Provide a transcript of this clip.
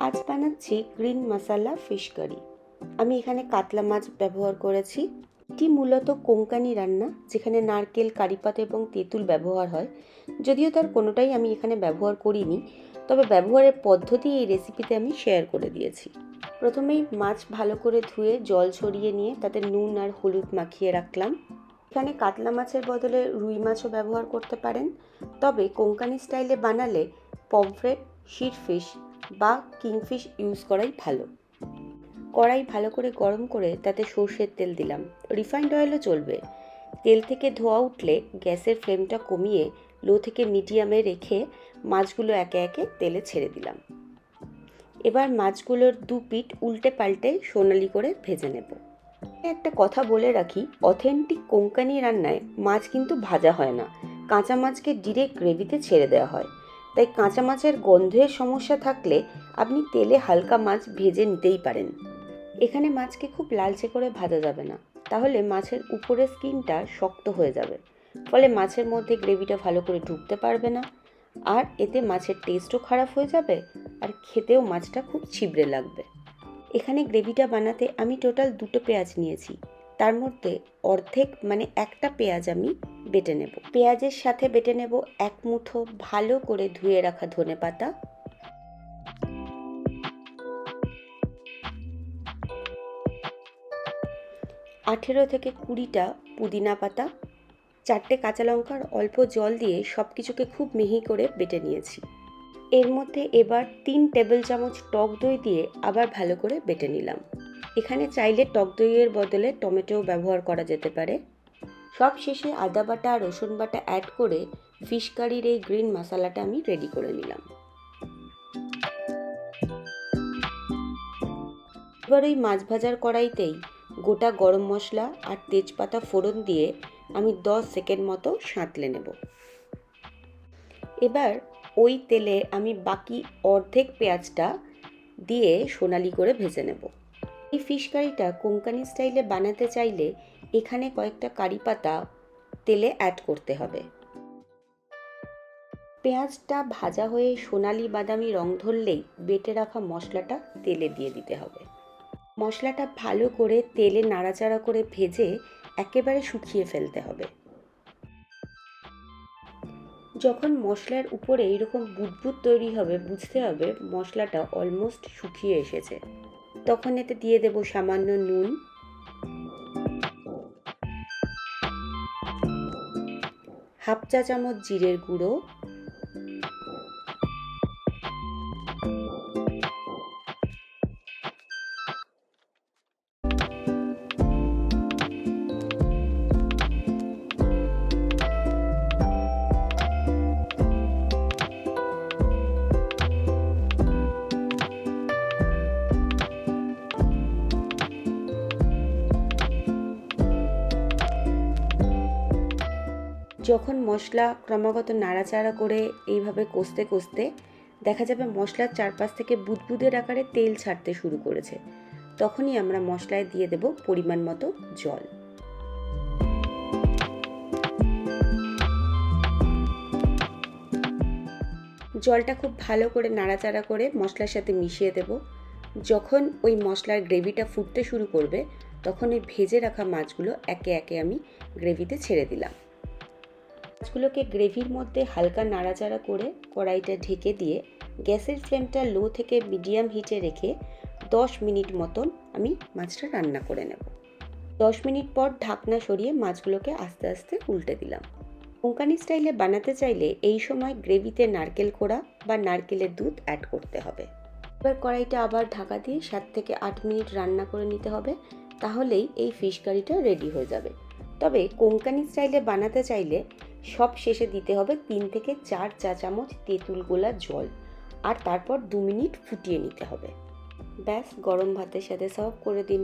আজ বানাচ্ছি গ্রিন মশলা fish curry. আমি এখানে কাতলা মাছ ব্যবহার করেছি। এটি মূলত কোঙ্কানি রান্না, যেখানে নারকেল, কারিপাতা এবং তেঁতুল ব্যবহার হয়। যদিও তার কোনোটাই আমি এখানে ব্যবহার করিনি, তবে ব্যবহারের পদ্ধতি এই রেসিপিতে আমি শেয়ার করে দিয়েছি। প্রথমেই মাছ ভালো করে ধুয়ে জল ছড়িয়ে নিয়ে তাতে নুন আর হলুদ মাখিয়ে রাখলাম। এখানে কাতলা মাছের বদলে রুই মাছও ব্যবহার করতে পারেন, তবে কোঙ্কানি স্টাইলে বানালে পমফ্রেট, শিরফিশ বা কিংফিশ ইউজ করাই ভালো। কড়াই ভালো করে গরম করে তাতে সর্ষের তেল দিলাম, রিফাইন্ড অয়েলও চলবে। তেল থেকে ধোঁয়া উঠলে গ্যাসের ফ্লেমটা কমিয়ে লো থেকে মিডিয়ামে রেখে মাছগুলো একে একে তেলে ছেড়ে দিলাম। এবার মাছগুলোর দু পিঠ উল্টে পাল্টে সোনালি করে ভেজে নেব। একটা কথা বলে রাখি, অথেন্টিক কোঙ্কানি রান্নায় মাছ কিন্তু ভাজা হয় না, কাঁচা মাছকে ডিরেক্ট গ্রেভিতে ছেড়ে দেওয়া হয়। তাই কাঁচা মাছের গন্ধের সমস্যা থাকলে আপনি তেলে হালকা মাছ ভেজে নিতেই পারেন। এখানে মাছকে খুব লালচে করে ভাজা যাবে না, তাহলে মাছের উপরের স্কিনটা শক্ত হয়ে যাবে, ফলে মাছের মধ্যে গ্রেভিটা ভালো করে ঢুকতে পারবে না, আর এতে মাছের টেস্টও খারাপ হয়ে যাবে, আর খেতেও মাছটা খুব ছিবড়ে লাগবে। এখানে গ্রেভিটা বানাতে আমি টোটাল 2টো পেঁয়াজ নিয়েছি। তার মধ্যে অর্ধেক মানে একটা পেঁয়াজ আমি বেটে নেব। পেঁয়াজের সাথে বেটে নেব 1 মুঠো ভালো করে ধুয়ে রাখা ধনেপাতা, 18 থেকে 20টা পুদিনা পাতা, 4টে কাঁচা লঙ্কার অল্প জল দিয়ে সব কিছুকে খুব মিহি করে বেটে নিয়েছি। এর মধ্যে এবার 3 টেবিল চামচ টক দই দিয়ে আবার ভালো করে বেটে নিলাম। এখানে চাইলে টক দইয়ের বদলে টমেটো ব্যবহার করা যেতে পারে। সব শেষে আদা বাটা আর রসুন বাটা অ্যাড করে ফিশ কারির এই গ্রিন মশলাটা আমি রেডি করে নিলাম। এবার ওই মাছ ভাজার কড়াইতেই গোটা গরম মশলা আর তেজপাতা ফোড়ন দিয়ে আমি 10 সেকেন্ড মতো সাঁতলে নেব। এবার ওই তেলে আমি বাকি অর্ধেক পেঁয়াজটা দিয়ে সোনালি করে ভেজে নেব। এই ফিশ কারিটা কোঙ্কানি স্টাইলে বানাতে চাইলে এখানে কয়েকটা কারি পাতা তেলে অ্যাড করতে হবে। পেঁয়াজটা ভাজা হয়ে সোনালি বাদামি রং ধরলেই বেটে রাখা মশলাটা তেলে দিয়ে দিতে হবে। মশলাটা ভালো করে তেলে নাড়াচাড়া করে ভেজে একেবারে শুকিয়ে ফেলতে হবে। যখন মশলার উপরে এরকম বুদবুদ তৈরি হবে, বুঝতে হবে মশলাটা অলমোস্ট শুকিয়ে এসেছে। তখন এতে দিয়ে দেব সামান্য নুন, হাফ চা চামচ জিরের গুঁড়ো, যখন মশলা ক্রমাগত নাড়াচাড়া করে এইভাবে কষতে কষতে দেখা যাবে মশলার চারপাশ থেকে বুদবুদের আকারে তেল ছাড়তে শুরু করেছে, তখনই আমরা মশলায় দিয়ে দেব পরিমাণ মতো জল। জলটা খুব ভালো করে নাড়াচাড়া করে মশলার সাথে মিশিয়ে দেব। যখন ওই মশলার গ্রেভিটা ফুটতে শুরু করবে, তখন ওই ভেজে রাখা মাছগুলো একে একে আমি গ্রেভিতে ছেড়ে দিলাম। মাছগুলোকে গ্রেভির মধ্যে হালকা নাড়াচাড়া করে কড়াইটা ঢেকে দিয়ে গ্যাসের ফ্লেমটা লো থেকে মিডিয়াম হিটে রেখে 10 মিনিট মতন আমি মাছটা রান্না করে নেব। 10 মিনিট পর ঢাকনা সরিয়ে মাছগুলোকে আস্তে আস্তে উল্টে দিলাম। কোঙ্কানি স্টাইলে বানাতে চাইলে এই সময় গ্রেভিতে নারকেল কোড়া বা নারকেলের দুধ অ্যাড করতে হবে। এবার কড়াইটা আবার ঢাকা দিয়ে 7 থেকে 8 মিনিট রান্না করে নিতে হবে, তাহলেই এই ফিশ কারিটা রেডি হয়ে যাবে। তবে কোঙ্কানি স্টাইলে বানাতে চাইলে সব শেষে দিতে হবে 3 থেকে 4 চা চামচ তেঁতুল গোলা জল, আর তারপর 2 মিনিট ফুটিয়ে নিতে হবে। ব্যাস, গরম ভাতের সাথে সার্ভ করে দিন।